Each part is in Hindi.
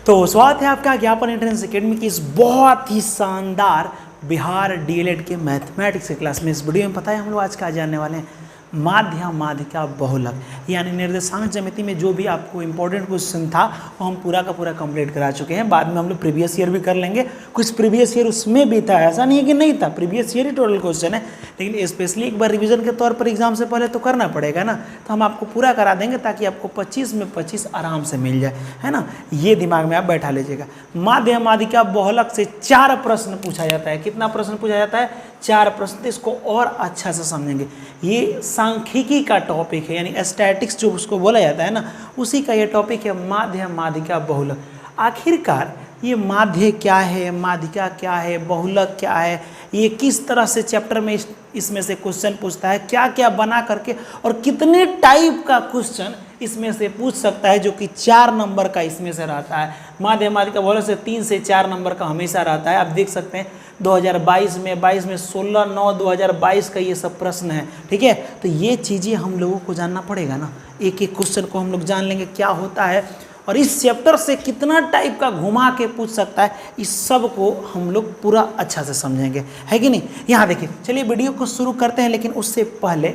तो स्वागत है आपका ज्ञापन एंट्रेंस एकेडमी की इस बहुत ही शानदार बिहार डीएलएड के मैथमेटिक्स के क्लास में। इस वीडियो में पता है हम लोग आज क्या जानने वाले हैं, माध्य माध्यिका बहुलक यानी निर्देशांक ज्यामिति में जो भी आपको इंपॉर्टेंट क्वेश्चन था वो हम पूरा का पूरा कंप्लीट करा चुके हैं। बाद में हम लोग प्रीवियस ईयर भी कर लेंगे, कुछ प्रीवियस ईयर उसमें भी था, ऐसा नहीं है कि नहीं था, प्रीवियस ईयर ही टोटल क्वेश्चन है, लेकिन स्पेशली एक बार रिवीजन के तौर पर एग्जाम से पहले तो करना पड़ेगा ना, तो हम आपको पूरा करा देंगे ताकि आपको 25 में 25 आराम से मिल जाए, है ना। ये दिमाग में आप बैठा लीजिएगा। माध्य माध्यिका बहुलक से 4 प्रश्न पूछा जाता है। कितना प्रश्न पूछा जाता है? 4 प्रश्न। तो इसको और अच्छा से समझेंगे। ये सांख्यिकी का टॉपिक है, यानी स्टैटिक्स जो उसको बोला जाता है ना, उसी का ये टॉपिक है, माध्य माध्यिका बहुलक। आखिरकार ये माध्य क्या है, माध्यिका क्या है, बहुलक क्या है, ये किस तरह से चैप्टर में इसमें से क्वेश्चन पूछता है, क्या क्या बना करके, और कितने टाइप का क्वेश्चन इसमें से पूछ सकता है, जो कि 4 नंबर का इसमें से रहता है। माध्य माध्यिका बहुलक से 3 से 4 नंबर का हमेशा रहता है। आप देख सकते हैं 2022 में 16/9/2022 का ये सब प्रश्न है, ठीक है। तो ये चीज़ें हम लोगों को जानना पड़ेगा ना, एक एक क्वेश्चन को हम लोग जान लेंगे क्या होता है, और इस चैप्टर से कितना टाइप का घुमा के पूछ सकता है, इस सब को हम लोग पूरा अच्छा से समझेंगे, है कि नहीं। यहाँ देखिए, चलिए वीडियो को शुरू करते हैं, लेकिन उससे पहले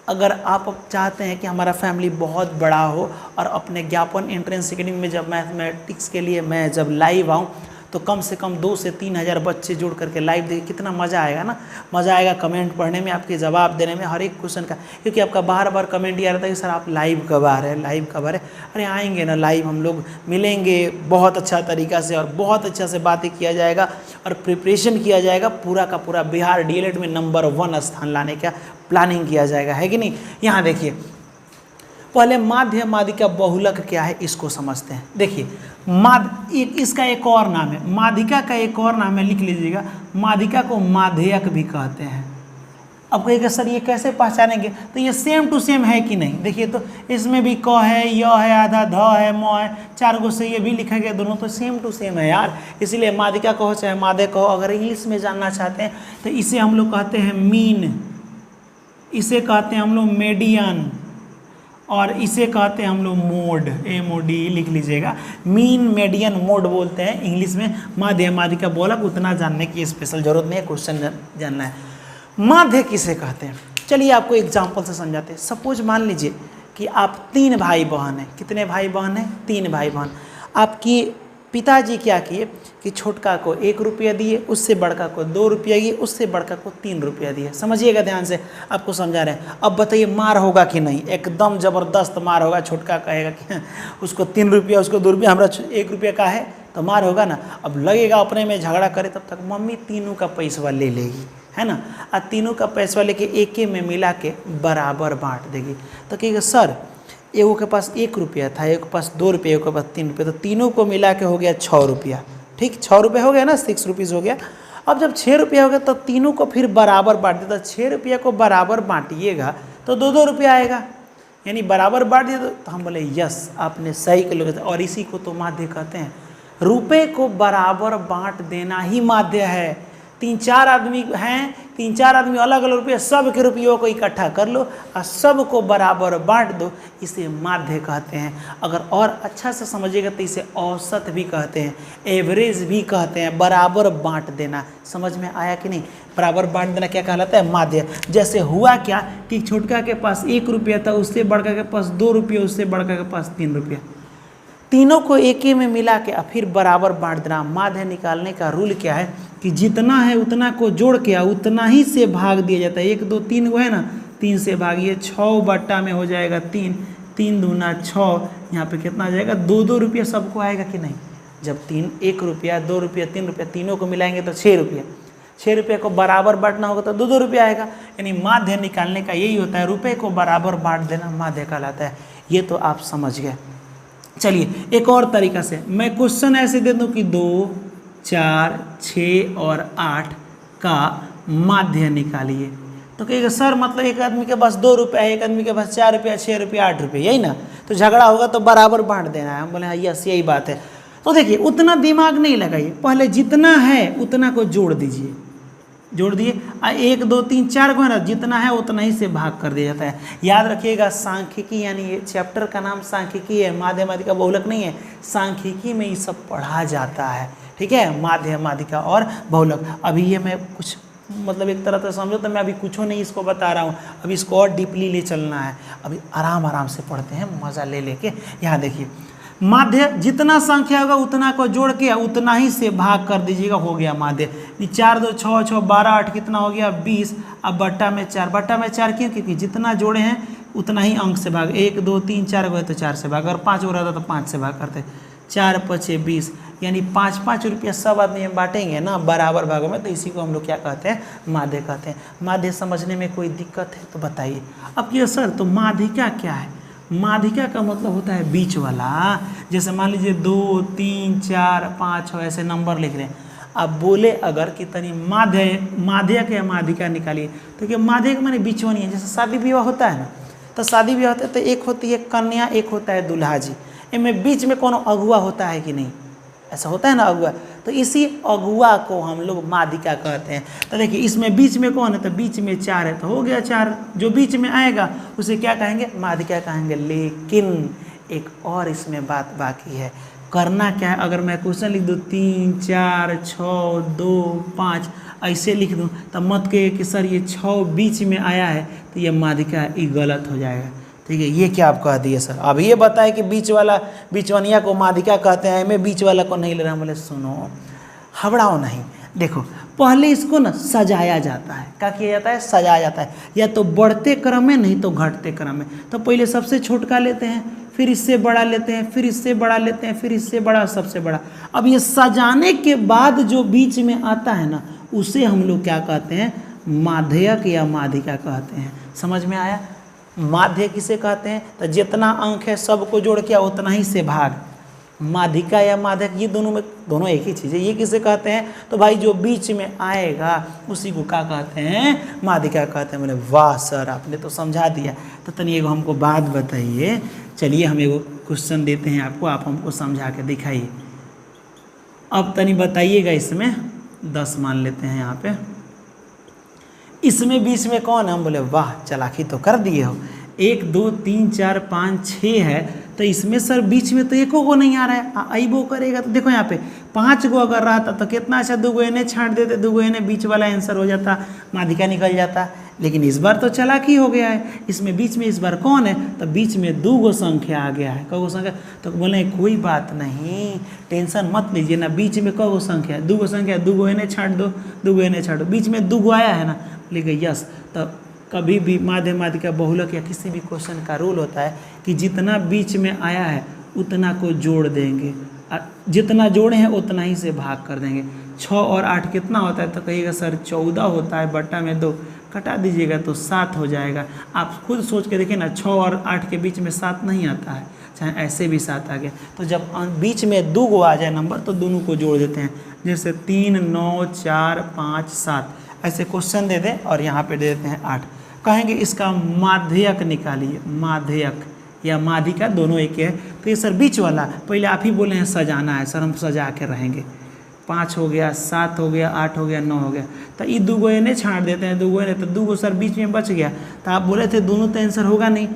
अगर आप चाहते हैं कि हमारा फैमिली बहुत बड़ा हो और अपने ज्ञापन एंट्रेंस एकेडमी में जब मैथमेटिक्स के लिए मैं जब लाइव आऊँ तो कम से कम 2 से 3 हज़ार बच्चे जुड़ करके लाइव देखिए, कितना मज़ा आएगा ना। मज़ा आएगा कमेंट पढ़ने में, आपके जवाब देने में, हर एक क्वेश्चन का, क्योंकि आपका बार बार कमेंट ये आ रहा था कि सर आप लाइव कब आ रहे हैं, लाइव कब आ रहे हैं। अरे आएंगे ना लाइव, हम लोग मिलेंगे बहुत अच्छा तरीक़ा से और बहुत अच्छा से बातें किया जाएगा और प्रिपरेशन किया जाएगा। पूरा का पूरा बिहार डीएलएड में नंबर 1 स्थान लाने का प्लानिंग किया जाएगा, है कि नहीं। यहाँ देखिए, पहले माध्य माध्यिका बहुलक क्या है इसको समझते हैं। देखिए, इसका एक और नाम है, माध्यिका का एक और नाम है, लिख लीजिएगा। माध्यिका को माध्यक भी कहते हैं। अब कहिएगा सर ये कैसे पहचानेंगे, तो ये सेम टू सेम है कि नहीं। देखिए, तो इसमें भी क है, य है, आधा ध है, म है, 4 गो से ये भी लिखा गया, दोनों तो सेम टू सेम है यार। इसीलिए माध्यिका कहो चाहे माध्य कहो, अगर इंग्लिश में जानना चाहते हैं तो इसे हम लोग कहते हैं मीन, इसे कहते हैं हम लोग मेडियन, और इसे कहते हैं हम लोग मोड, MOD लिख लीजिएगा। मीन, मेडियन, मोड बोलते हैं इंग्लिश में। माध्य माध्यिका बहुलक उतना जानने की स्पेशल जरूरत नहीं है, क्वेश्चन जानना है। माध्य किसे कहते हैं, चलिए आपको एग्जांपल से समझाते हैं। सपोज मान लीजिए कि आप 3 भाई बहन हैं। कितने भाई बहन हैं? 3 भाई बहन। आपकी पिताजी क्या किए कि छोटका को 1 रुपया दिए, उससे बड़का को 2 रुपया दिए, उससे बड़का को 3 रुपया दिए। समझिएगा ध्यान से, आपको समझा रहे हैं। अब बताइए मार होगा कि नहीं? एकदम ज़बरदस्त मार होगा। छोटका कहेगा कि उसको 3 रुपया, उसको 2 रुपया, हमारा 1 रुपया का है, तो मार होगा ना। अब लगेगा अपने में झगड़ा करे, तब तक मम्मी तीनों का पैसा ले लेगी, है ना, और तीनों का पैसा लेके एक में मिला के बराबर बांट देगी। तो कहेगा सर एगो के पास 1 रुपया था, एक के पास 2 रुपया, एक के पास 3 रुपया, तो तीनों को मिला के हो गया 6 रुपया। ठीक, 6 रुपया हो गया ना, 6 रुपीज़ हो गया। अब जब 6 रुपया हो गया तो तीनों को फिर बराबर बांट देता। 6 रुपया को बराबर बांटिएगा तो 2-2 रुपया आएगा, यानी बराबर बांट दिया। तो हम बोले यस, आपने सही कर, और इसी को तो माध्य कहते हैं। रुपये को बराबर बांट देना ही माध्य है। 3-4 आदमी हैं, 3-4 आदमी अलग अलग रुपये, सब के रुपयों को इकट्ठा कर लो और सब को बराबर बांट दो, इसे माध्य कहते हैं। अगर और अच्छा से समझिएगा तो इसे औसत भी कहते हैं, एवरेज भी कहते हैं। बराबर बांट देना, समझ में आया कि नहीं? बराबर बांट देना क्या कहलाता है? माध्य। जैसे हुआ क्या कि छोटका के पास 1 रुपया था, उससे बड़का के पास 2 रुपये, उससे बड़का के पास 3 रुपया, तीनों को एक में मिला के और फिर बराबर बांट देना। माध्य निकालने का रूल क्या है कि जितना है उतना को जोड़ के उतना ही से भाग दिया जाता है। 1 2 3 वो है ना, 3 से भागिए, 6 बट्टा में हो जाएगा 3, 3 दूना 6, यहाँ पे कितना आ जाएगा? 2-2 रुपया सबको आएगा कि नहीं। जब 1 रुपया, 2 रुपया, 3 रुपया तीनों को मिलाएंगे तो 6 रुपया। 6 रुपये को बराबर बांटना होगा तो 2-2 रुपया आएगा। यानी माध्य निकालने का यही होता है, रुपये को बराबर बांट देना माध्य कहलाता है। ये तो आप समझ गए। चलिए एक और तरीका से मैं क्वेश्चन ऐसे दे दूं कि 2, 4, 6 और 8 का माध्य निकालिए। तो कहेगा सर मतलब एक आदमी के पास 2 रुपया है, एक आदमी के पास 4 रुपया, 6 रुपया, 8 रुपये, यही ना, तो झगड़ा होगा तो बराबर बांट देना है। हम बोले हाँ यस यही बात है। तो देखिए उतना दिमाग नहीं लगाइए, पहले जितना है उतना को जोड़ दीजिए। जोड़ दिए। 1 2 3 4 को है ना, जितना है उतना ही से भाग कर दिया जाता है। याद रखिएगा सांख्यिकी यानी ये चैप्टर का नाम सांख्यिकी है, माध्य माध्यिका बहुलक नहीं है। सांख्यिकी में ये सब पढ़ा जाता है, ठीक है, माध्य माध्यिका और बहुलक। अभी ये मैं कुछ मतलब एक तरह से समझो तो मैं अभी कुछ नहीं इसको बता रहा हूँ, अभी इसको और डीपली ले चलना है। अभी आराम आराम से पढ़ते हैं, मज़ा ले लेके। यहाँ देखिए, माध्य जितना संख्या होगा उतना को जोड़ के उतना ही से भाग कर दीजिएगा, हो गया माध्य। 4 2 6 6 12 8 कितना हो गया 20। अब बट्टा में 4, बट्टा में 4 क्यों, क्योंकि जितना जोड़े हैं उतना ही अंक से भाग। 1 2 3 4 गए तो 4 से भाग, अगर 5 हो रहा था तो 5 से भाग करते। 4 5 20, यानी 5-5 रुपया सब आदमी बांटेंगे ना बराबर भागों में, तो इसी को हम लोग क्या कहते हैं, माध्य कहते हैं। माध्य समझने में कोई दिक्कत है तो बताइए। अब ये सर तो माध्यिका क्या है? माध्यिका का मतलब होता है बीच वाला। जैसे मान लीजिए 2 3 4 5 6 ऐसे नंबर लिख रहे हैं, अब बोले अगर कितनी माध्यक या माध्यिका निकालिए, तो क्या माध्यक माने बीच वाली है। जैसे शादी विवाह होता है ना, तो शादी विवाह होता है तो एक होती है कन्या, एक होता है दूल्हा जी। इनमें बीच में कोनो अगुआ होता है कि नहीं, ऐसा होता है ना अगुआ, तो इसी अगुआ को हम लोग माध्यिका कहते हैं। तो देखिए इसमें बीच में कौन है, तो बीच में 4 है, तो हो गया 4। जो बीच में आएगा उसे क्या कहेंगे, माध्यिका कहेंगे। लेकिन एक और इसमें बात बाकी है, करना क्या है। अगर मैं क्वेश्चन लिख दूँ 3 4 6 2 5 ऐसे लिख दूँ, तब मत कहिए कि सर ये 6 बीच में आया है तो ये माध्यिका है, ये गलत हो जाएगा। ठीक है, ये क्या आप कह दिए सर। अब ये बताए कि बीचवनिया को माध्यिका कहते हैं, मैं बीच वाला को नहीं ले रहा। बोले सुनो, हबड़ाओ नहीं। देखो पहले इसको ना सजाया जाता है, क्या किया जाता है, सजाया जाता है, या तो बढ़ते क्रम में नहीं तो घटते क्रम में। तो पहले सबसे छोटका लेते हैं, फिर इससे बड़ा लेते हैं, फिर इससे बड़ा लेते हैं, फिर इससे बड़ा, सबसे बड़ा। अब ये सजाने के बाद जो बीच में आता है ना, उसे हम लोग क्या कहते हैं, माध्यक या माध्यिका कहते हैं। समझ में आया। माध्य किसे कहते हैं, तो जितना अंक है सबको जोड़ के उतना ही से भाग। माध्यिका या माध्यक ये दोनों एक ही चीज़ है। ये किसे कहते हैं, तो भाई जो बीच में आएगा उसी को क्या कहते हैं, माध्यिका कहते हैं। बोले वाह सर आपने तो समझा दिया। तो तनी एगो हमको बात बताइए। चलिए हम एगो क्वेश्चन देते हैं आपको, आप हमको समझा के दिखाइए। अब तनी बताइएगा, इसमें 10 मान लेते हैं यहाँ पे, इसमें बीच में कौन है। हम बोले वाह चालाकी तो कर दिए हो। 1 2 3 4 5 6 है, तो इसमें सर बीच में तो एको को नहीं आ रहा है। आइबो करेगा तो देखो यहाँ पे 5 गो अगर रहता तो कितना अच्छा, 2 गो इन्हें छाँट देते, 2 गो इन्हें, बीच वाला आंसर हो जाता, माध्यिका निकल जाता। लेकिन इस बार तो चालाकी हो गया है, इसमें बीच में इस बार कौन है, तो बीच में 2 गो संख्या आ गया है। कगो संख्या, तो बोले कोई बात नहीं, टेंशन मत लीजिए ना। बीच में कगो संख्या, 2 गो संख्या, 2 गो इन्हें छाँट दो, 2 गो इन्हें छाँट दो, बीच में 2 गो आया है ना, लेकिन यस। तो कभी भी माध्य माध्यिका बहुलक या किसी भी क्वेश्चन का रूल होता है कि जितना बीच में आया है उतना को जोड़ देंगे, जितना जोड़े हैं उतना ही से भाग कर देंगे। 6 और 8 कितना होता है, तो कहिएगा सर 14 होता है, बट्टा में 2 कटा दीजिएगा तो 7 हो जाएगा। आप खुद सोच के देखिए ना, 6 और 8 के बीच में 7 नहीं आता है, चाहे ऐसे भी 7 आ गया। तो जब बीच में 2 गो आ जाए नंबर तो दोनों को जोड़ देते हैं। जैसे 3 9 4 5 7 ऐसे क्वेश्चन दे दें और यहाँ पे दे देते हैं 8। कहेंगे इसका माध्यक निकालिए, माध्यक या माध्यिका दोनों एक है। तो ये सर बीच वाला, पहले आप ही बोले हैं सजाना है, सर हम सजा के रहेंगे। 5 हो गया, 7 हो गया, 8 हो गया, 9 हो गया, तो ये 2 गो इन्हें छाँट देते हैं, 2 गो इन्हें, तो 2 गो सर बीच में बच गया। तो आप बोले थे दोनों तो आंसर होगा नहीं,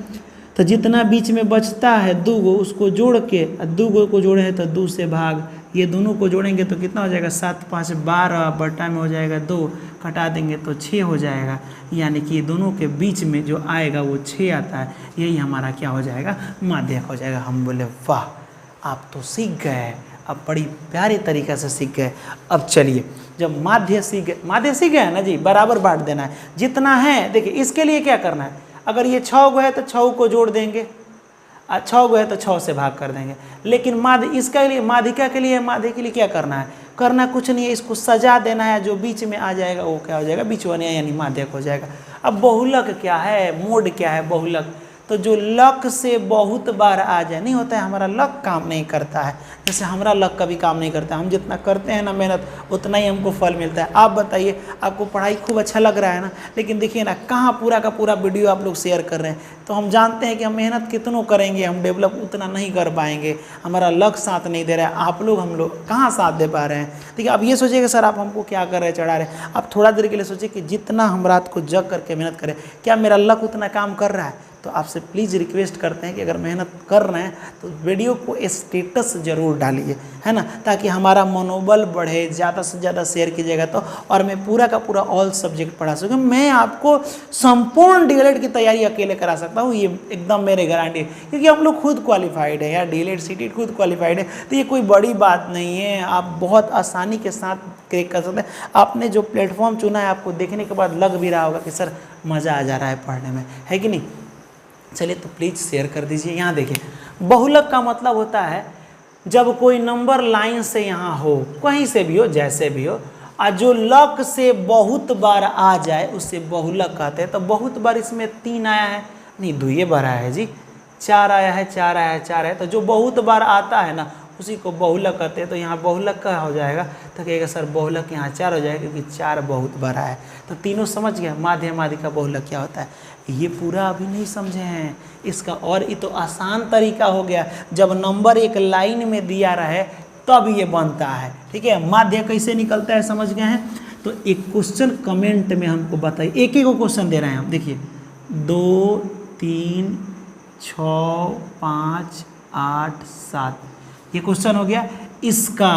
तो जितना बीच में बचता है 2 गो उसको जोड़ के, 2 गो को जोड़े हैं तो 2 से भाग, ये दोनों को जोड़ेंगे तो कितना हो जाएगा, 7 5 12, बट्टा में हो जाएगा 2, कटा देंगे तो 6 हो जाएगा। यानी कि दोनों के बीच में जो आएगा वो 6 आता है, यही हमारा क्या हो जाएगा, माध्यक हो जाएगा। हम बोले वाह आप तो सीख गए, अब बड़ी प्यारे तरीक़े से सीख गए। अब चलिए, जब माध्य सीख गए ना जी, बराबर बांट देना है जितना है। देखिए इसके लिए क्या करना है, अगर ये 6 गो है तो 6 को जोड़ देंगे, 6 गो है तो 6 से भाग कर देंगे। लेकिन इसके लिए माध्यिका के लिए क्या करना है, करना कुछ नहीं है, इसको सजा देना है। जो बीच में आ जाएगा वो क्या हो जाएगा, बीचवनिया यानी माध्यक हो जाएगा। अब बहुलक क्या है, मोड क्या है बहुलक, तो जो लक से बहुत बार आ जाए, नहीं होता है हमारा लक काम नहीं करता है, जैसे हमारा लक कभी काम नहीं करता, हम जितना करते हैं ना मेहनत उतना ही हमको फल मिलता है। आप बताइए, आपको पढ़ाई खूब अच्छा लग रहा है ना, लेकिन देखिए ना कहाँ पूरा का पूरा वीडियो आप लोग शेयर कर रहे हैं, तो हम जानते हैं कि हम मेहनत कितनों करेंगे हम डेवलप उतना नहीं कर पाएंगे, हमारा लक साथ नहीं दे रहा है, आप लोग हम लोग कहाँ साथ दे पा रहे हैं। देखिए अब ये सोचिए कि सर आप हमको क्या कर रहे हैं, चढ़ा रहे हैं। आप थोड़ा देर के लिए सोचिए कि जितना हम रात को जग करके मेहनत करें, क्या मेरा लक उतना काम कर रहा है। तो आपसे प्लीज़ रिक्वेस्ट करते हैं कि अगर मेहनत कर रहे हैं तो वीडियो को स्टेटस ज़रूर डालिए, है ना, ताकि हमारा मनोबल बढ़े, ज़्यादा से ज़्यादा शेयर कीजिएगा तो, और मैं पूरा का पूरा ऑल सब्जेक्ट पढ़ा सकूँ। मैं आपको संपूर्ण डीएलएड की तैयारी अकेले करा सकता हूँ, ये एकदम मेरे गारंटी है, क्योंकि हम लोग खुद क्वालिफाइड है यार, डीएलएड सीटेट खुद क्वालिफाइड है, तो ये कोई बड़ी बात नहीं है, आप बहुत आसानी के साथ क्रैक कर सकते हैं। आपने जो प्लेटफॉर्म चुना है आपको देखने के बाद लग भी रहा होगा कि सर मज़ा आ जा रहा है पढ़ने में, है कि नहीं। चलिए तो प्लीज़ शेयर कर दीजिए। यहाँ देखिए, बहुलक का मतलब होता है जब कोई नंबर लाइन से यहाँ हो, कहीं से भी हो, जैसे भी हो, और जो लक से बहुत बार आ जाए उसे बहुलक कहते हैं। तो बहुत बार इसमें 3 आया है, नहीं 2 बार आया है जी, 4 आया है, 4 आया है, 4 है, तो जो बहुत बार आता है ना उसी को बहुलक कहते हैं। तो यहाँ बहुलक का हो जाएगा, तो कहेगा सर बहुलक यहाँ 4 हो जाएगा क्योंकि 4 बहुत बार आया है। तो तीनों समझ गए, माध्य माध्य का बहुलक क्या होता है। ये पूरा अभी नहीं समझे हैं इसका, और ये तो आसान तरीका हो गया, जब नंबर एक लाइन में दिया रहे तब ये बनता है, ठीक है। माध्य कैसे निकलता है समझ गए हैं। तो एक क्वेश्चन कमेंट में हमको बताइए, एक एक क्वेश्चन दे रहे हैं हम, देखिए 2 3 6 5 8 7 ये क्वेश्चन हो गया। इसका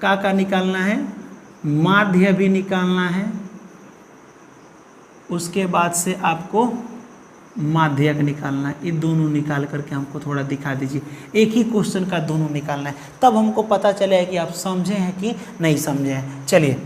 का निकालना है, माध्य भी निकालना है, उसके बाद से आपको माध्यक निकालना है। ये दोनों निकाल करके हमको थोड़ा दिखा दीजिए, एक ही क्वेश्चन का दोनों निकालना है, तब हमको पता चलेगा कि आप समझे हैं कि नहीं समझे हैं। चलिए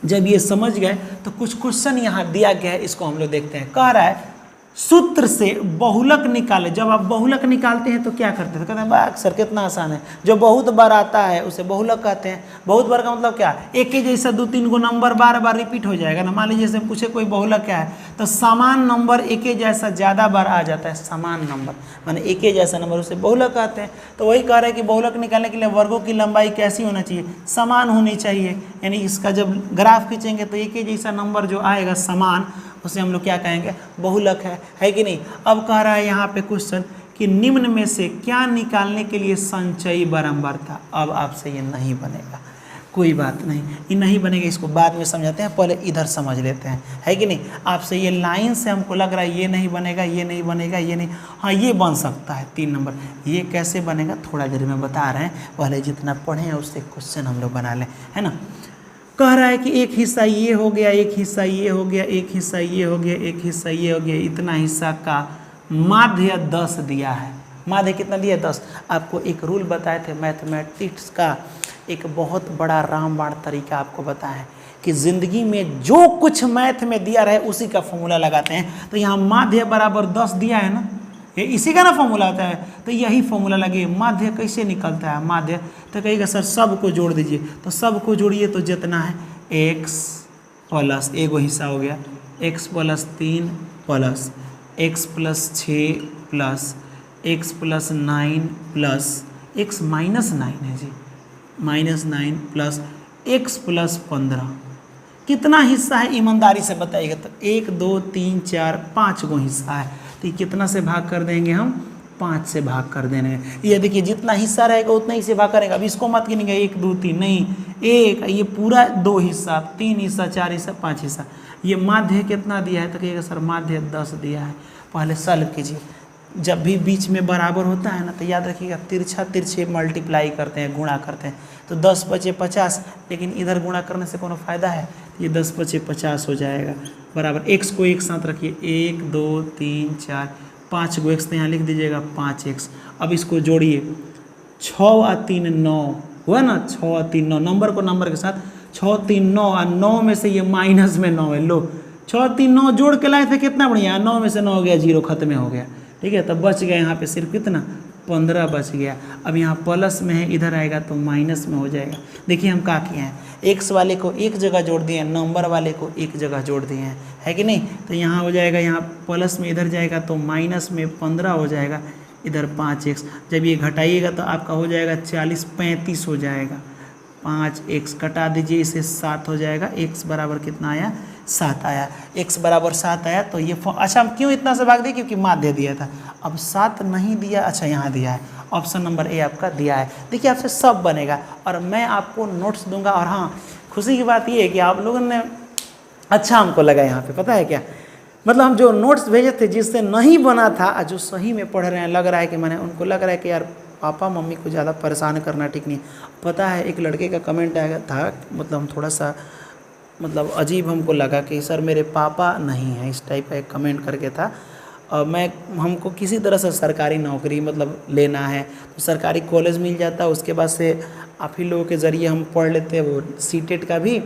जब ये समझ गए तो कुछ क्वेश्चन यहाँ दिया गया है, इसको हम लोग देखते हैं। कह रहा है सूत्र से बहुलक निकाले। जब आप बहुलक निकालते हैं तो क्या करते हैं, तो कहते हैं बाग सर कितना आसान है, जो बहुत बार आता है उसे बहुलक कहते हैं। बहुत बार का मतलब क्या, एक ही जैसा 2-3 गो नंबर बार बार रिपीट हो जाएगा ना। मान लीजिए जैसे पूछे कोई बहुलक क्या है, तो समान नंबर एक ही जैसा ज़्यादा बार आ जाता है, समान नंबर माने एक ही जैसा नंबर, उसे बहुलक कहते हैं। तो वही कह रहे हैं कि बहुलक निकालने के लिए वर्गों की लंबाई कैसी होना चाहिए, समान होनी चाहिए। यानी इसका जब ग्राफ खींचेंगे तो एक ही जैसा नंबर जो आएगा समान, उसे हम लोग क्या कहेंगे, बहुलक है कि नहीं। अब कह रहा है यहाँ पे क्वेश्चन कि निम्न में से क्या निकालने के लिए संचयी बारंबार था। अब आपसे ये नहीं बनेगा, कोई बात नहीं, ये नहीं बनेगा, इसको बाद में समझाते हैं, पहले इधर समझ लेते हैं, है कि नहीं। आपसे ये लाइन से हमको लग रहा है ये नहीं बनेगा, ये नहीं बनेगा, ये नहीं, हाँ ये बन सकता है 3 नंबर। ये कैसे बनेगा थोड़ा देर में बता रहे हैं, पहले जितना पढ़े हैं उससे क्वेश्चन हम लोग बना लें, है ना। कह रहा है कि एक हिस्सा ये हो गया, एक हिस्सा ये हो गया, एक हिस्सा ये हो गया, एक हिस्सा ये हो गया, इतना हिस्सा का माध्य 10 दिया है। माध्य कितना दिया, 10। आपको एक रूल बताए थे मैथमेटिक्स का, एक बहुत बड़ा रामबाण तरीका आपको बताया कि ज़िंदगी में जो कुछ मैथ में दिया रहे उसी का फॉर्मूला लगाते हैं। तो यहाँ माध्य बराबर 10 दिया है ना, ये इसी का ना फॉर्मूला होता है, तो यही फॉर्मूला लगे। माध्य कैसे निकलता है, माध्य तो कहेगा सर सब को जोड़ दीजिए, तो सब को जोड़िए तो जितना है x प्लस एगो हिस्सा हो गया, x plus 3 plus x plus 6 plus x plus 9 plus x minus 9 है जी, -9 प्लस x प्लस 15। कितना हिस्सा है ईमानदारी से बताइएगा। तो 1 2 3 4 5 गो हिस्सा है, तो ये कितना से भाग कर देंगे हम, 5 से भाग कर देंगे। ये देखिए जितना हिस्सा रहेगा उतना ही से भाग करेंगे। अब इसको मत गिनेंगे 1 2 3 नहीं, एक ये पूरा 2 हिस्सा, 3 हिस्सा, 4 हिस्सा, 5 हिस्सा। ये माध्य कितना दिया है, तो कहिएगा सर माध्य 10 दिया है। पहले सॉल्व कीजिए, जब भी बीच में बराबर होता है ना तो याद रखिएगा तिरछा तिरछे मल्टीप्लाई करते हैं, गुणा करते हैं, तो 10 पचे 50, लेकिन इधर गुणा करने से कोनो फायदा है, ये 10 पचे 50 हो जाएगा बराबर। x को एक साथ रखिए, 1 2 3 4 5 गो x तो यहाँ लिख दीजिएगा 5x। अब इसको जोड़िए, 6 और 3 9 हुआ ना, 6 और 3 9, नंबर को नंबर के साथ 6 3 9, और 9 में से ये माइनस में 9 है, लो 6 3 9 जोड़ के लाए थे, कितना बढ़िया, 9 में से 9 हो गया, 0 खत्म हो गया, ठीक है। तब बच गया यहाँ पे सिर्फ कितना, 15 बच गया। अब यहाँ प्लस में है, इधर आएगा तो माइनस में हो जाएगा। देखिए हम क्या किए हैं, एक्स वाले को एक जगह जोड़ दिए हैं, नंबर वाले को एक जगह जोड़ दिए हैं, है कि नहीं। तो यहाँ हो जाएगा, यहाँ प्लस में इधर जाएगा तो माइनस में 15 हो जाएगा, इधर 5x। जब ये घटाइएगा तो आपका हो जाएगा 40, 35 हो जाएगा। 5x कटा दीजिए, इसे 7 हो जाएगा। x बराबर कितना आया, 7 आया। x बराबर 7 आया तो ये अच्छा हम क्यों इतना से भाग दिए, क्योंकि माध्य दिया था। अब 7 नहीं दिया, अच्छा यहाँ दिया है, ऑप्शन नंबर ए आपका दिया है। देखिए आपसे सब बनेगा और मैं आपको नोट्स दूंगा। और हाँ, खुशी की बात ये है कि आप लोगों ने अच्छा हमको लगा यहाँ पे, पता है क्या, मतलब हम जो नोट्स भेजे थे जिससे नहीं बना था, जो सही में पढ़ रहे हैं, लग रहा है कि मैंने उनको लग रहा है कि यार पापा मम्मी को ज़्यादा परेशान करना ठीक नहीं। पता है एक लड़के का कमेंट आया था, मतलब हम थोड़ा सा मतलब अजीब हमको लगा कि सर मेरे पापा नहीं हैं, इस टाइप का एक कमेंट करके था। और हमको किसी तरह से सरकारी नौकरी मतलब लेना है तो सरकारी कॉलेज मिल जाता, उसके बाद से आप ही लोगों के ज़रिए हम पढ़ लेते हैं, वो सीटेट का भी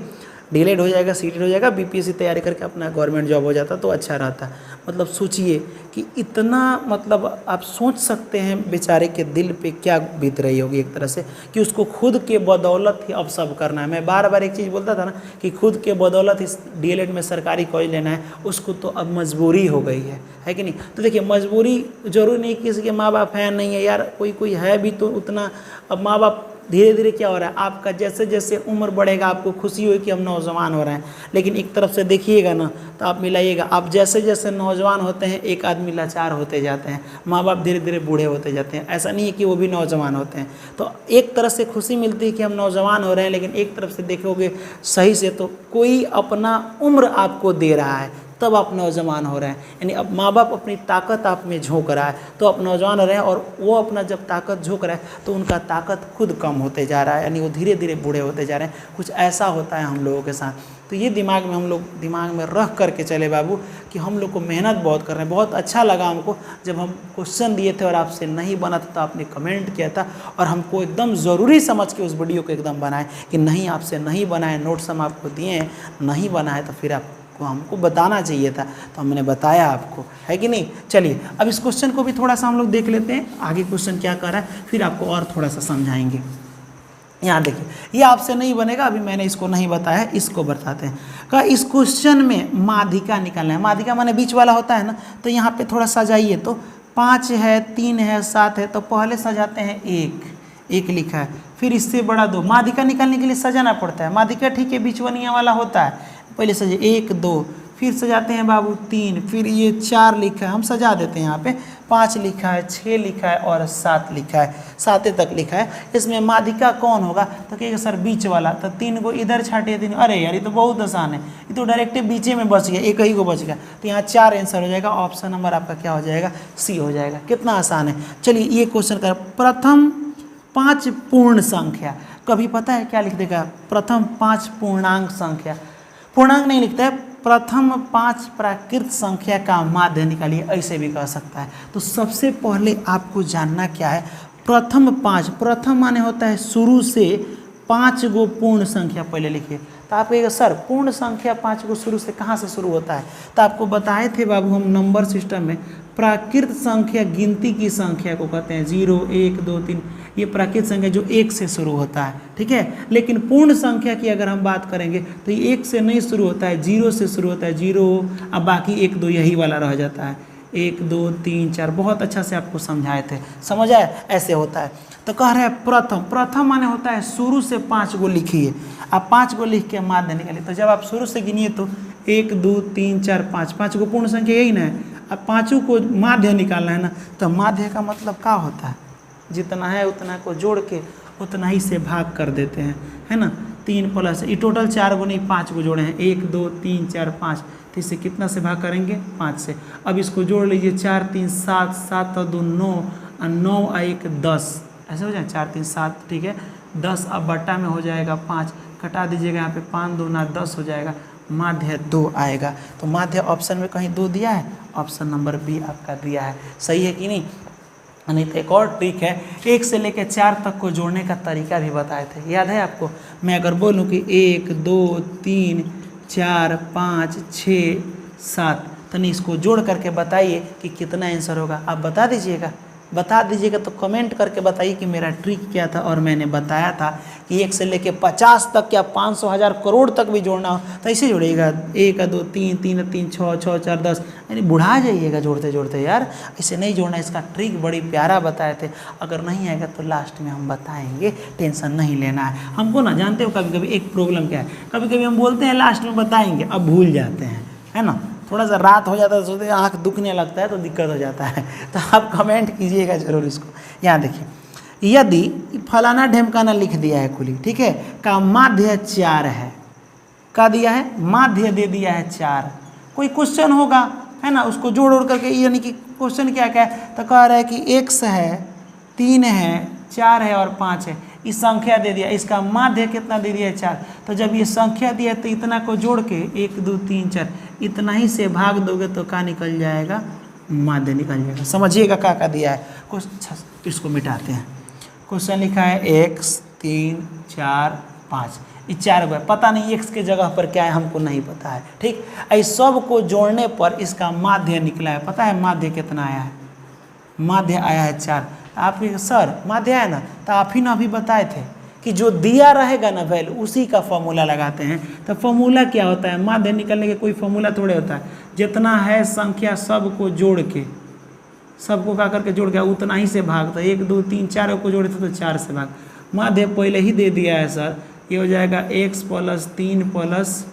डीलेड हो जाएगा, सीटेट हो जाएगा, बीपीएससी तैयारी करके अपना गवर्नमेंट जॉब हो जाता तो अच्छा रहता। मतलब सोचिए कि इतना, मतलब आप सोच सकते हैं बेचारे के दिल पे क्या बीत रही होगी एक तरह से, कि उसको खुद के बदौलत ही अब सब करना है। मैं बार बार एक चीज़ बोलता था ना कि खुद के बदौलत इस डीएलएड में सरकारी कॉलेज लेना है, उसको तो अब मजबूरी हो गई है कि नहीं। तो देखिए मजबूरी जरूरी नहीं किसी के माँ बाप है नहीं है यार, कोई कोई है भी तो उतना। अब माँ बाप धीरे धीरे क्या हो रहा है, आपका जैसे जैसे उम्र बढ़ेगा आपको खुशी हुई कि हम नौजवान हो रहे हैं, लेकिन एक तरफ से देखिएगा ना तो आप मिलाइएगा, आप जैसे जैसे नौजवान होते हैं एक आदमी लाचार होते जाते हैं, माँ बाप धीरे धीरे बूढ़े होते जाते हैं। ऐसा नहीं है कि वो भी नौजवान होते हैं। तो एक तरफ से खुशी मिलती है कि हम नौजवान हो रहे हैं, लेकिन एक तरफ से देखोगे सही से तो कोई अपना उम्र आपको दे रहा है तब आप नौजवान हो रहे हैं। यानी अब माँ बाप अपनी ताकत आप में झोंक रहा है तो आप नौजवान हो रहे हैं, और वो अपना जब ताकत झोंक रहा है तो उनका ताकत खुद कम होते जा रहा है, यानी वो धीरे धीरे बूढ़े होते जा रहे हैं। कुछ ऐसा होता है हम लोगों के साथ। तो ये दिमाग में हम लोग दिमाग में रख करके चले बाबू कि हम लोग को मेहनत बहुत कर रहे हैं। बहुत अच्छा लगा हमको जब हम क्वेश्चन दिए थे और आपसे नहीं बना था तो आपने कमेंट किया था, और हमको एकदम ज़रूरी समझ के उस वीडियो को एकदम बनाए कि नहीं आपसे नहीं बनाए, नोट्स हम आपको दिए हैं, नहीं बनाए तो फिर आपको हमको बताना चाहिए था, तो हमने बताया आपको, है कि नहीं। चलिए अब इस क्वेश्चन को भी थोड़ा सा हम लोग देख लेते हैं, आगे क्वेश्चन क्या कर रहा है, फिर आपको और थोड़ा सा समझाएंगे। यहाँ देखिए, ये आपसे नहीं बनेगा, अभी मैंने इसको नहीं बताया, इसको बताते हैं। कहा इस क्वेश्चन में माध्यिका निकालना है। माध्यिका माने बीच वाला होता है ना, तो यहाँ पे थोड़ा सजाइए। तो 5 है, 3 है, 7 है, तो पहले सजाते हैं 1 लिखा है, फिर इससे बड़ा 2। माध्यिका निकालने के लिए सजाना पड़ता है। माध्यिका ठीक है बीचवनिया वाला होता है, पहले सजे 1 2, फिर सजाते हैं बाबू 3, फिर ये 4 लिखा है, हम सजा देते हैं यहाँ पे, 5 लिखा है, 6 लिखा है और 7 लिखा है, 7 तक लिखा है। इसमें माध्यिका कौन होगा, तो कहेगा सर बीच वाला। तो 3 को इधर छाटिए, 3, अरे यार ये तो बहुत आसान है, ये तो डायरेक्ट बीचे में बच गया, एक ही को बच गया। तो यहाँ 4 आंसर हो जाएगा, ऑप्शन नंबर आपका क्या हो जाएगा, सी हो जाएगा। कितना आसान है। चलिए ये क्वेश्चन कर, प्रथम 5 पूर्ण संख्या, कभी पता है क्या लिख देगा, प्रथम 5 पूर्णांक संख्या, पूर्णांक नहीं लिखता है, प्रथम 5 प्राकृत संख्या का माध्य निकालिए, ऐसे भी कह सकता है। तो सबसे पहले आपको जानना क्या है, प्रथम 5, प्रथम माने होता है शुरू से 5 गो पूर्ण संख्या पहले लिखिए। तो आप कहिएगा सर पूर्ण संख्या 5 गो शुरू से कहाँ से शुरू होता है, तो आपको बताए थे बाबू हम नंबर सिस्टम में, प्राकृत संख्या गिनती की संख्या को कहते हैं 0 1 2 3, ये प्राकृत संख्या जो 1 से शुरू होता है, ठीक है। लेकिन पूर्ण संख्या की अगर हम बात करेंगे तो ये 1 से नहीं शुरू होता है, 0 से शुरू होता है, 0, अब बाकी 1 2 यही वाला रह जाता है, 1 2 3 4। बहुत अच्छा से आपको समझाए थे, समझ आया, ऐसे होता है। तो कह रहे हैं प्रथम, प्रथम माने होता है शुरू से 5 गो लिखिए, आप 5 गो लिख के माध्य निकालिए। तो जब आप शुरू से गिनिए तो 1 2 3 4 5, 5 गो पूर्ण संख्या यही ना है। अब 5 को माध्य निकालना है ना, तो माध्य का मतलब क्या होता है, जितना है उतना को जोड़ के उतना ही से भाग कर देते हैं, है ना। 3 प्लस ये टोटल 4 गो नहीं 5 गो जोड़े हैं, 1 2 3 4 5, तो इससे कितना से भाग करेंगे, 5 से। अब इसको जोड़ लीजिए, 4 3 7, 7 और 2 9, और 9 और 1 10, ऐसे हो जाए 4 3 7, ठीक है 10। अब बट्टा में हो जाएगा 5, कटा दीजिएगा यहाँ पे, 5 2 ना 10 हो जाएगा, माध्य 2 आएगा। तो माध्य ऑप्शन में कहीं 2 दिया है, ऑप्शन नंबर बी आपका दिया है, सही है कि नहीं। नहीं तो एक और ट्रिक है, 1 से लेकर 4 तक को जोड़ने का तरीका भी बताए थे, याद है आपको। मैं अगर बोलूँ कि 1 2 3 4 5 6 7, तो नहीं इसको जोड़ करके बताइए कि कितना आंसर होगा, आप बता दीजिएगा तो कमेंट करके बताइए कि मेरा ट्रिक क्या था और मैंने बताया था कि 1 से लेके 50 तक या 500 1000 करोड़ तक भी जोड़ना हो तो ऐसे जोड़िएगा, 1 2 3 3 3 6 6 4 10, यानी बुढ़ा जाइएगा जोड़ते जोड़ते यार, ऐसे नहीं जोड़ना। इसका ट्रिक बड़ी प्यारा बताए थे, अगर नहीं आएगा तो लास्ट में हम बताएंगे, टेंशन नहीं लेना है। हमको ना जानते हो कभी कभी एक प्रॉब्लम क्या है, कभी कभी हम बोलते हैं लास्ट में बताएंगे, अब भूल जाते हैं, है ना, थोड़ा सा रात हो जाता है तो सोचते हैं आँख दुखने लगता है तो दिक्कत हो जाता है। तो आप कमेंट कीजिएगा जरूर इसको। यहाँ देखिए, यदि फलाना ढेमकाना लिख दिया है कुली, ठीक है, का माध्य 4 है, का दिया है माध्य दे दिया है 4, कोई क्वेश्चन होगा, है ना, उसको जोड़ ओड़ करके, यानी कि क्वेश्चन क्या क्या है, तो कह रहा है कि x है, 3 है, 4 है और 5 है, इस संख्या दे दिया, इसका माध्य कितना दे दिया है 4। तो जब ये संख्या दिया है तो इतना को जोड़ के 1 2 3 4 इतना ही से भाग दोगे तो क्या निकल जाएगा, माध्य निकल जाएगा। समझिएगा क्या दिया है क्वेश्चन, इसको मिटाते हैं। क्वेश्चन लिखा है x 3 4 5, ये 4 गो है, पता नहीं x के जगह पर क्या है, हमको नहीं पता है, ठीक। इस सब को जोड़ने पर इसका माध्य निकला है, पता है माध्य कितना आया है, माध्य आया है 4। आप सर माध्य है ना, तो आप ही ना अभी बताए थे कि जो दिया रहेगा ना वैल्यू उसी का फॉर्मूला लगाते हैं। तो फॉर्मूला क्या होता है, माध्य निकलने के कोई फॉर्मूला थोड़े होता है, जितना है संख्या सबको जोड़ के, सबको का करके जोड़ के उतना ही से भाग, तो 1 2 3 4 को जोड़े थे तो 4 से भाग। माध्य पहले ही दे दिया है सर, ये हो जाएगा x + 3 प्लस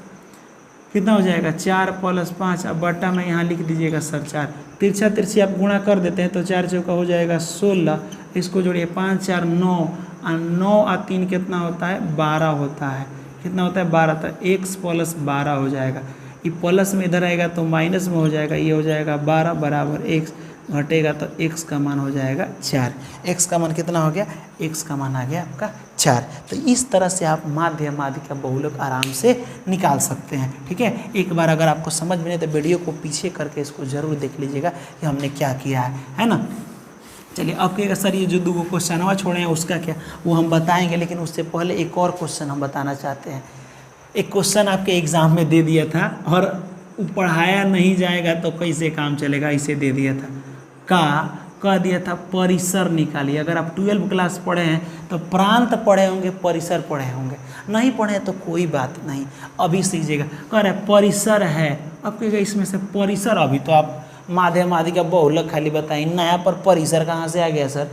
कितना हो जाएगा 4 + 5, अब बट्टा में यहाँ लिख दीजिएगा सर 4, तिरछा तिरछी आप गुणा कर देते हैं तो 4 चौका हो जाएगा 16, इसको जोड़िए 5 4 9 और 9 और 3 कितना होता है 12 होता है, कितना होता है 12, तो x + 12 हो जाएगा। ये प्लस में इधर आएगा तो माइनस में हो जाएगा, ये हो जाएगा 12 बराबर x, घटेगा तो x का मान हो जाएगा 4। x का मान कितना हो गया, x का मान आ गया आपका 4। तो इस तरह से आप माध्य माध्यिका बहुलक आराम से निकाल सकते हैं, ठीक है। एक बार अगर आपको समझ में नहीं तो वीडियो को पीछे करके इसको जरूर देख लीजिएगा कि हमने क्या किया है ना। चलिए अब कहेगा सर ये जो 2 क्वेश्चनवा छोड़े हैं उसका क्या, वो हम बताएंगे, लेकिन उससे पहले एक और क्वेश्चन हम बताना चाहते हैं। एक क्वेश्चन आपके एग्ज़ाम में दे दिया था और पढ़ाया नहीं जाएगा तो कैसे काम चलेगा, इसे दे दिया था, कह दिया था परिसर निकालिए। अगर आप 12 क्लास पढ़े हैं तो प्रांत पढ़े होंगे, परिसर पढ़े होंगे, नहीं पढ़े तो कोई बात नहीं, अभी सीखिएगा। कह रहे परिसर है, अब कहेगा इसमें से परिसर, अभी तो आप माध्य माध्यिका बहुलक खाली बताएं, नया पर परिसर कहाँ से आ गया सर।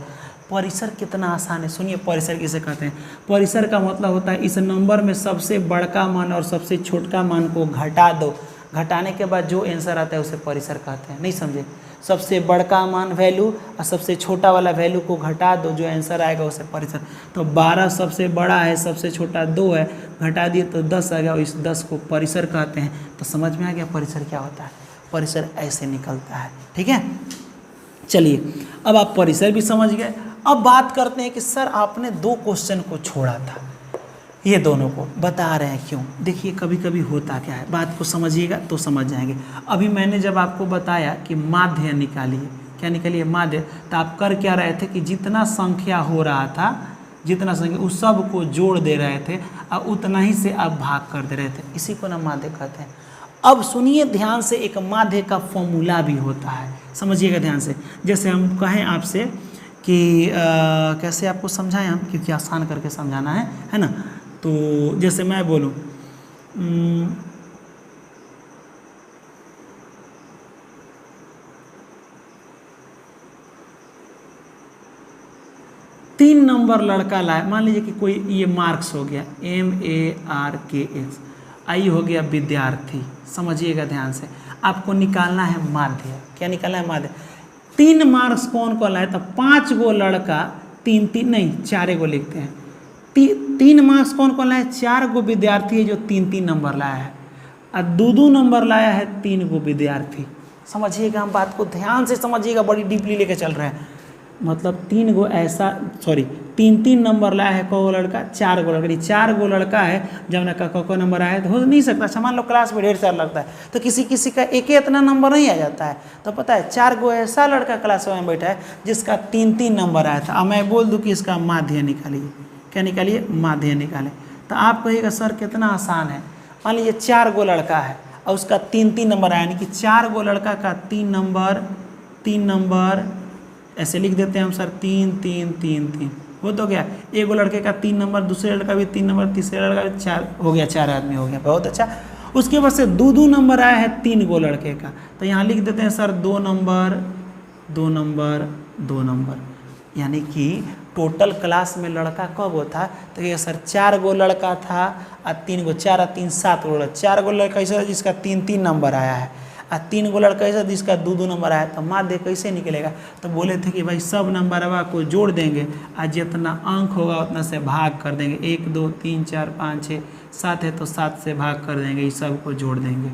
परिसर कितना आसान है, सुनिए परिसर किसे कहते हैं। परिसर का मतलब होता है इस नंबर में सबसे बड़का मान और सबसे छोटका मान को घटा दो, घटाने के बाद जो आंसर आता है उसे परिसर कहते हैं। नहीं समझे, सबसे बड़का मान वैल्यू और सबसे छोटा वाला वैल्यू को घटा दो, जो आंसर आएगा उसे परिसर। तो 12 सबसे बड़ा है, सबसे छोटा 2 है, घटा दिए तो 10 आ गया, और इस 10 को परिसर कहते हैं। तो समझ में आ गया परिसर क्या होता है, परिसर ऐसे निकलता है, ठीक है। चलिए अब आप परिसर भी समझ गए। अब बात करते हैं कि सर आपने 2 क्वेश्चन को छोड़ा था, ये दोनों को बता रहे हैं क्यों। देखिए कभी कभी होता क्या है, बात को समझिएगा तो समझ जाएंगे। अभी मैंने जब आपको बताया कि माध्य निकालिए, क्या निकालिए माध्य, तो आप कर क्या रहे थे कि जितना संख्या हो रहा था, जितना संख्या उस सब को जोड़ दे रहे थे और उतना ही से आप भाग कर दे रहे थे, इसी को ना माध्य कहते हैं। अब सुनिए ध्यान से, एक माध्य का फॉर्मूला भी होता है, समझिएगा ध्यान से। जैसे हम कहें आपसे कि कैसे आपको समझाएं हम, क्योंकि आसान करके समझाना है ना। तो जैसे मैं बोलूं 3 नंबर लड़का लाए, मान लीजिए कि कोई ये मार्क्स हो गया MARKS, आई हो गया विद्यार्थी, समझिएगा ध्यान से। आपको निकालना है माध्य, क्या निकालना है माध्य। 3 मार्क्स कौन कौन लाए, तो 5 गो लड़का, 4 गो लिखते हैं, 3 मार्क्स कौन कौन लाया, 4 गो विद्यार्थी है जो 3 नंबर लाया है, और 2 नंबर लाया है 3 गो विद्यार्थी। समझिएगा, हम बात को ध्यान से समझिएगा, बड़ी डीपली लेके चल रहे हैं। मतलब 3 गो ऐसा, सॉरी 3 नंबर लाया है कौ लड़का, 4 गो लड़का, 4 गो लड़का है जब ना का नंबर आया तो हो नहीं सकता। अच्छा मान लो क्लास में ढेर सारा लगता है तो किसी का एक इतना नंबर नहीं आ जाता है, तो पता है 4 गो ऐसा लड़का क्लास में बैठा है जिसका 3 नंबर आया था। अब मैं बोल दूँ कि इसका माध्य निकालिए, क्या निकालिए, माध्य निकालें। तो आप कहिएगा सर कितना आसान है। मान लीजिए 4 गो लड़का है और उसका 3 नंबर आया, यानी कि 4 गो लड़का का 3 नंबर ऐसे लिख देते हैं हम सर, 3 3 3 3, वो तो गया। एगो लड़के का 3 नंबर, दूसरे लड़का भी 3 नंबर, तीसरे लड़का भी 4 हो गया, 4 आदमी हो गया, बहुत अच्छा। उसके बाद से 2 नंबर आया है 3 गो लड़के का, तो यहाँ लिख देते हैं सर 2 नंबर 2 नंबर 2 नंबर, यानी कि टोटल क्लास में लड़का कब होता, तो ये सर 4 गो लड़का था और 3 गो, 4 और 3 7 गो लड़का, 4 गो लड़का ऐसा जिसका 3 नंबर आया है और 3 गो लड़का ऐसा जिसका 2 नंबर आया, तो माध्य कैसे निकलेगा, तो बोले थे कि भाई सब नंबरवा को जोड़ देंगे और जितना अंक होगा उतना से भाग कर देंगे, 1 2 3 4 5 6 7 है तो 7 से भाग कर देंगे, इस सब को जोड़ देंगे,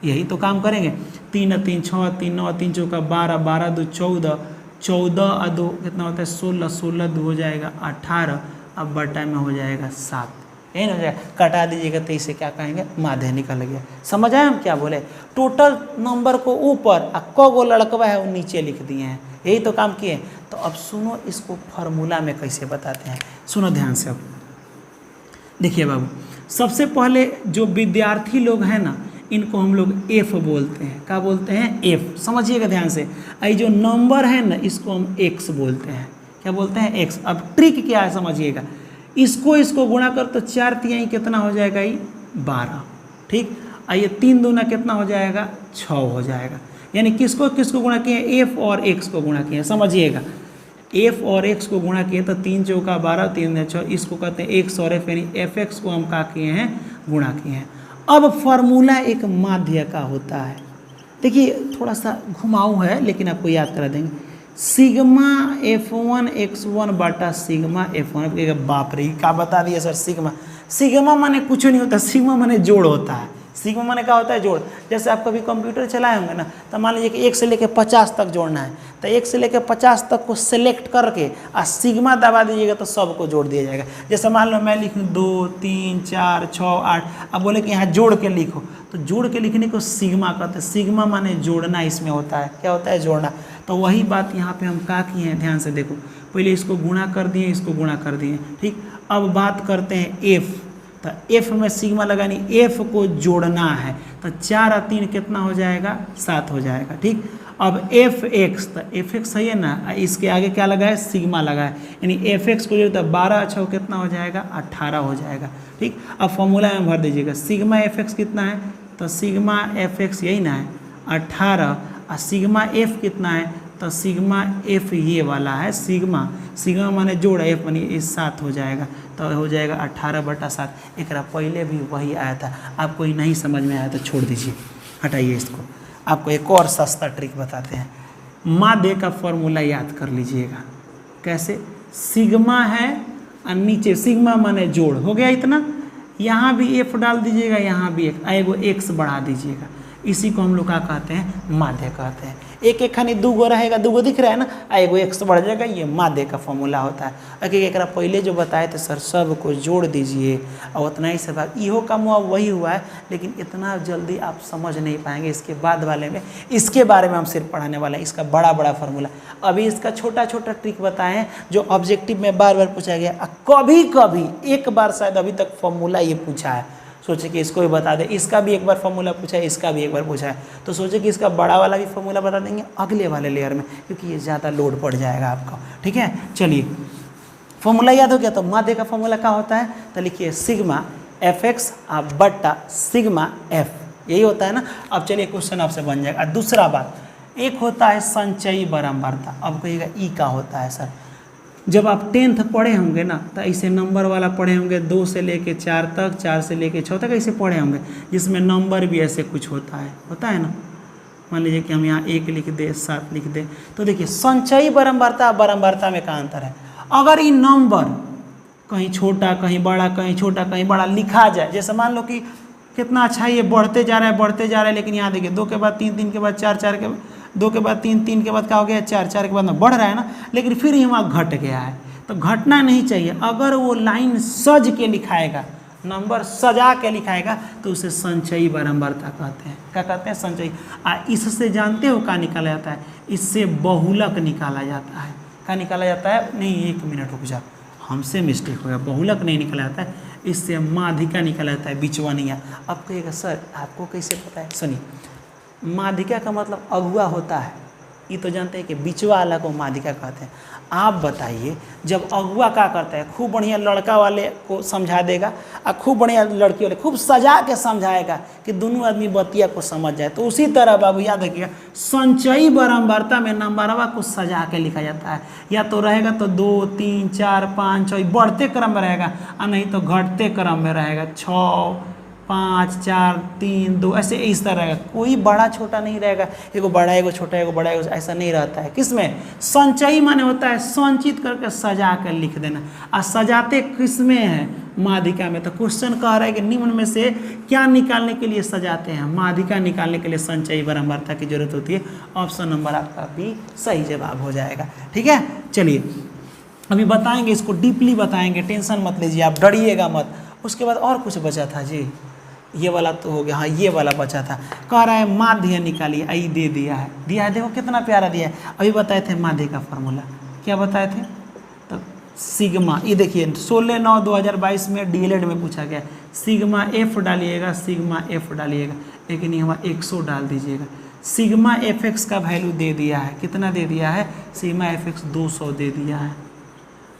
यही तो काम करेंगे। 3 और 3 6, 3 9 3 चौका 12, 12 2 14, 14 और 2 कितना होता है 16, 16 2 हो जाएगा 18, अब बटा में हो जाएगा 7, यही ना हो जाएगा, कटा दीजिएगा तो इसे क्या कहेंगे, माध्य निकल गया। समझ आए हम क्या बोले, टोटल नंबर को ऊपर और क गो लड़कवा है वो नीचे लिख दिए हैं, यही तो काम किए। तो अब सुनो इसको फार्मूला में कैसे बताते हैं, सुनो ध्यान से। अब देखिए बाबू, सबसे पहले जो विद्यार्थी लोग हैं ना, इनको हम लोग एफ बोलते हैं, क्या बोलते हैं, एफ, समझिएगा ध्यान से। ये जो नंबर है ना इसको हम एक्स बोलते हैं, क्या बोलते हैं, एक्स। अब ट्रिक क्या है समझिएगा, इसको गुणा कर तो 4 तिहाई कितना हो जाएगा, ये 12, ठीक। ये 3 दूना कितना हो जाएगा, 6 हो जाएगा, यानी किसको किसको गुणा किए, एफ और एक्स को गुणा किए, समझिएगा। एफ और एक्स को गुणा किए तो 3 चौका 12, 3 6, इसको कहते हैं एक्स और एफ, यानी एफ एक्स को हम क्या किए हैं, गुणा किए हैं। अब फार्मूला एक माध्य का होता है, देखिए थोड़ा सा घुमाऊ है लेकिन आपको याद करा देंगे, सिग्मा F1 x1 बटा सिग्मा F1, बाप रे क्या बता दिए सर, सिग्मा, सिग्मा माने कुछ नहीं होता, सिग्मा माने जोड़ होता है, सिग्मा माने क्या होता है, जोड़। जैसे आप कभी कंप्यूटर चलाए होंगे ना, तो मान लीजिए कि 1 से लेकर 50 तक जोड़ना है, तो 1 से लेकर 50 तक को सेलेक्ट करके और सिग्मा दबा दीजिएगा तो सबको जोड़ दिया जाएगा। जैसे मान लो मैं लिखूँ 2 3 4 6 8, अब बोले कि यहाँ जोड़ के लिखो, तो जोड़ के लिखने को सिग्मा कहते हैं, सिग्मा माने जोड़ना इसमें होता है, क्या होता है, जोड़ना। तो वही बात यहाँ पे हम क्या किए हैं, ध्यान से देखो, पहले इसको गुणा कर दिए, इसको गुणा कर दिए, ठीक। अब बात करते हैं एफ, तो एफ में सिग्मा लगानी, एफ को जोड़ना है, तो 4 और 3 कितना हो जाएगा, 7 हो जाएगा, ठीक। अब एफ एक्स, तो एफ एक्स सही है ना, इसके आगे क्या लगा है, सिग्मा लगा है, यानी एफ एक्स को जोड़ता है 12 अच्छा कितना हो जाएगा, 18 हो जाएगा, ठीक। अब फॉर्मूला में भर दीजिएगा, सिग्मा एफ एक्स कितना है, तो सिग्मा एफ एक्स यही ना है 18, और सिग्मा एफ कितना है, तो सिग्मा एफ ये वाला है, सिग्मा, सिग्मा माने जोड़, एफ माने ये 7 हो जाएगा, तो हो जाएगा 18 बटा 7। एक पहले भी वही आया था, आपको ही नहीं समझ में आया तो छोड़ दीजिए, हटाइए इसको। आपको एक और सस्ता ट्रिक बताते हैं, माध्य का फॉर्मूला याद कर लीजिएगा, कैसे, सिग्मा है और नीचे सिग्मा माने जोड़, हो गया इतना, यहाँ भी एफ डाल दीजिएगा, यहाँ भी एगो एक्स बढ़ा दीजिएगा, इसी को हम लोग क्या कहते हैं, माध्य कहते हैं। एक एक खानी 2 गो रहेगा, 2 गो दिख रहा है ना, एगो एक्स बढ़ जाएगा, ये माध्य का फॉर्मूला होता है। एक पहले जो बताए थे सर, सब को जोड़ दीजिए और उतना ही से बात, इहो काम हुआ वही हुआ है, लेकिन इतना जल्दी आप समझ नहीं पाएंगे। इसके बाद वाले में इसके बारे में हम सिर्फ पढ़ाने वाले हैं, इसका बड़ा बड़ा फॉर्मूला। अभी इसका छोटा छोटा ट्रिक बताए हैं जो ऑब्जेक्टिव में बार बार पूछा गया, कभी कभी एक बार शायद अभी तक फॉर्मूला ये पूछा है, सोचे कि इसको भी बता दें, इसका भी एक बार फॉर्मूला पूछा है, इसका भी एक बार पूछा है, तो सोचे कि इसका बड़ा वाला भी फॉर्मूला बता देंगे अगले वाले लेयर में, क्योंकि ये ज़्यादा लोड पड़ जाएगा आपका, ठीक है। चलिए फॉर्मूला याद हो गया, तो माध्य का फॉर्मूला क्या होता है, तो लिखिए सिग्मा एफ एक्स बट्टा सिग्मा एफ, यही होता है ना। अब चलिए क्वेश्चन आपसे बन जाएगा। दूसरा बात, एक होता है संचयी बारंबारता। अब कहिएगा ई का होता है सर, जब आप 10th पढ़े होंगे ना, तो ऐसे नंबर वाला पढ़े होंगे 2 से लेके 4 तक, 4 से लेके 6 तक ऐसे पढ़े होंगे, जिसमें नंबर भी ऐसे कुछ होता है ना। मान लीजिए कि हम यहाँ 1 लिख दे, 7 लिख दे, तो देखिए संचयी बारंबारता बारंबारता में क्या अंतर है। अगर ये नंबर कहीं छोटा कहीं बड़ा, कहीं छोटा कहीं बड़ा लिखा जाए, जैसे मान लो कि कितना अच्छा ये बढ़ते जा रहा है, लेकिन यहाँ देखिए 2 के बाद 3, 3 के बाद 4, 4 के 2 के बाद 3, 3 के बाद क्या हो गया 4, 4 के बाद में बढ़ रहा है ना, लेकिन फिर यहाँ घट गया है, तो घटना नहीं चाहिए। अगर वो लाइन सज के लिखाएगा, नंबर सजा के लिखाएगा, तो उसे संचयी बारंबारता कहते हैं। क्या कहते हैं, संचयी। इससे जानते हो क्या निकाला जाता है, इससे बहुलक निकाला जाता है। क्या निकाला जाता है, नहीं 1 मिनट रुक जा, हमसे मिस्टेक हो गया, बहुलक नहीं निकाला जाता है, इससे माध्यिका निकाला जाता है, बिचवनिया। अब कहिएगा सर आपको कैसे पता है, सुनिए, माध्यिका का मतलब अगुआ होता है, ये तो जानते हैं कि बिचवा वाला को माध्यिका कहते हैं। आप बताइए, जब अगुआ क्या करता है, खूब बढ़िया लड़का वाले को समझा देगा और खूब बढ़िया लड़की वाले खूब सजा के समझाएगा कि दोनों आदमी बतिया को समझ जाए। तो उसी तरह बाबू याद रखिएगा, संचयी बारंबारता में नंबरवा को सजा के लिखा जाता है। या तो रहेगा तो 2 3 4 5 6 बढ़ते क्रम में रहेगा, और नहीं तो घटते क्रम में रहेगा, 6 5 4 3 2 ऐसे इस तरह रहेगा। कोई बड़ा छोटा नहीं रहेगा, एगो बड़ा एगो छोटा एगो बड़ा एगो, ऐसा नहीं रहता है। किसमें? संचयी माने होता है संचित करके सजा कर लिख देना। और सजाते किसमें है? माध्यिका में। तो क्वेश्चन कह रहा है कि निम्न में से क्या निकालने के लिए सजाते हैं? माध्यिका निकालने के लिए संचयी बारंबारता की जरूरत होती है। ऑप्शन नंबर आपका बी सही जवाब हो जाएगा। ठीक है, चलिए अभी बताएंगे, इसको डीपली बताएंगे, टेंशन मत लीजिए, आप डरिएगा मत। उसके बाद और कुछ बचा था जी, ये वाला तो हो गया, हाँ ये वाला बचा था। कह रहा है माध्य निकालिए, आई दे दिया है, देखो कितना प्यारा दिया है। अभी बताए थे माध्य का फॉर्मूला, क्या बताए थे? तो सिग्मा, ये देखिए 16/9/2022 में डीएलएड में पूछा गया, सिग्मा एफ डालिएगा, सिग्मा एफ डालिएगा, लेकिन यहाँ 100 डाल दीजिएगा। सिग्मा एफ एक्स का वैल्यू दे दिया है, कितना दे दिया है? सिग्मा एफ एक्स 200 दे दिया है।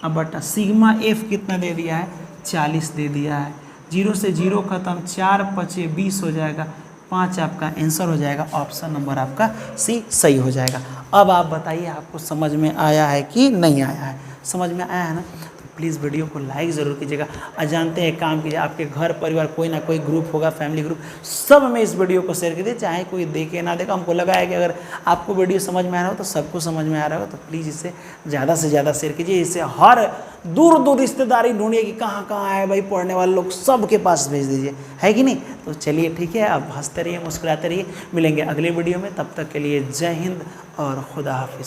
अब बटा सिग्मा एफ कितना दे दिया है? 40 दे दिया है। 0 से 0 खत्म, 4 5 20 हो जाएगा, 5 आपका आंसर हो जाएगा। ऑप्शन नंबर आपका सी सही हो जाएगा। अब आप बताइए, आपको समझ में आया है कि नहीं आया है? समझ में आया है ना? तो प्लीज़ वीडियो को लाइक ज़रूर कीजिएगा। और जानते हैं काम कीजिए, आपके घर परिवार कोई ना कोई ग्रुप होगा, फैमिली ग्रुप, सब में इस वीडियो को शेयर कीजिए, चाहे कोई देखे ना देखे। हमको लगा है कि अगर आपको वीडियो समझ में आ रहा हो तो सबको समझ में आ रहा हो, तो प्लीज़ इसे ज़्यादा से ज़्यादा शेयर कीजिए। इससे हर दूर दूर रिश्तेदारी ढूंढिए कि कहाँ कहाँ है भाई पढ़ने वाले लोग, सबके पास भेज दीजिए, है कि नहीं? तो चलिए ठीक है, अब हंसते रहिए, मुस्कुराते रहिए। मिलेंगे अगले वीडियो में, तब तक के लिए जय हिंद और खुदा हाफिज़।